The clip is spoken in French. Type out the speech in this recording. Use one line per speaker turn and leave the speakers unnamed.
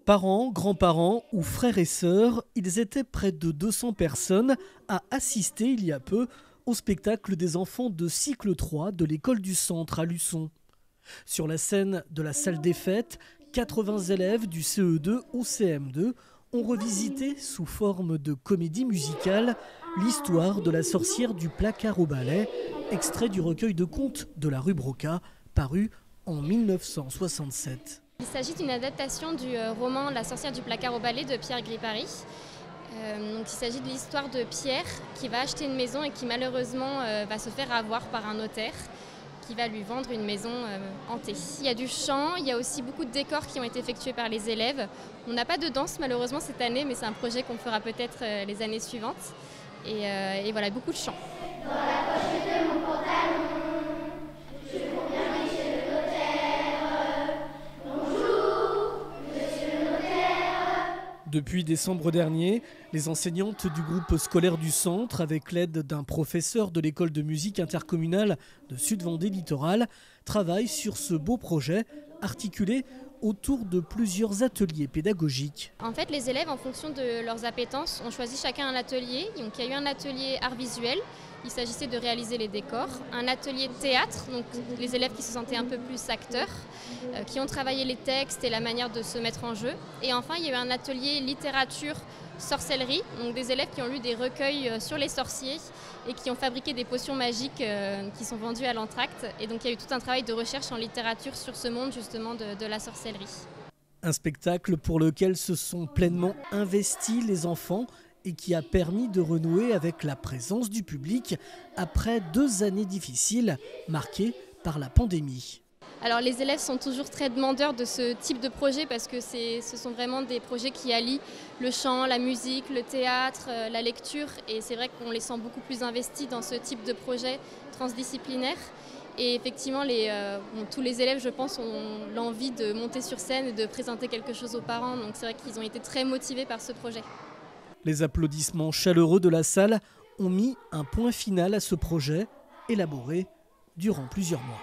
Parents, grands-parents ou frères et sœurs, ils étaient près de 200 personnes à assister il y a peu au spectacle des enfants de cycle 3 de l'école du Centre à Luçon. Sur la scène de la salle des fêtes, 80 élèves du CE2 au CM2 ont revisité sous forme de comédie musicale l'histoire de la sorcière du placard au balai, extrait du recueil de contes de la rue Broca, paru en 1967.
Il s'agit d'une adaptation du roman La sorcière du placard au balai de Pierre Gripari. Il s'agit de l'histoire de Pierre qui va acheter une maison et qui malheureusement va se faire avoir par un notaire qui va lui vendre une maison hantée. Il y a du chant, il y a aussi beaucoup de décors qui ont été effectués par les élèves. On n'a pas de danse malheureusement cette année, mais c'est un projet qu'on fera peut-être les années suivantes. Et voilà, beaucoup de chant. Dans la poche de mon pantalon, je cours bien chez le notaire. Bonjour, monsieur le notaire.
Depuis décembre dernier, les enseignantes du groupe scolaire du Centre, avec l'aide d'un professeur de l'école de musique intercommunale de Sud-Vendée Littoral, travaillent sur ce beau projet articulé autour de plusieurs ateliers pédagogiques.
En fait, les élèves, en fonction de leurs appétences, ont choisi chacun un atelier. Donc, il y a eu un atelier art visuel, il s'agissait de réaliser les décors, un atelier théâtre, donc les élèves qui se sentaient un peu plus acteurs, qui ont travaillé les textes et la manière de se mettre en jeu. Et enfin, il y a eu un atelier littérature sorcellerie, donc des élèves qui ont lu des recueils sur les sorciers et qui ont fabriqué des potions magiques qui sont vendues à l'entracte. Et donc il y a eu tout un travail de recherche en littérature sur ce monde justement de la sorcellerie.
Un spectacle pour lequel se sont pleinement investis les enfants et qui a permis de renouer avec la présence du public après 2 années difficiles marquées par la pandémie.
Alors les élèves sont toujours très demandeurs de ce type de projet parce que ce sont vraiment des projets qui allient le chant, la musique, le théâtre, la lecture, et c'est vrai qu'on les sent beaucoup plus investis dans ce type de projet transdisciplinaire. Et effectivement, tous les élèves, je pense, ont l'envie de monter sur scène et de présenter quelque chose aux parents, donc c'est vrai qu'ils ont été très motivés par ce projet.
Les applaudissements chaleureux de la salle ont mis un point final à ce projet élaboré durant plusieurs mois.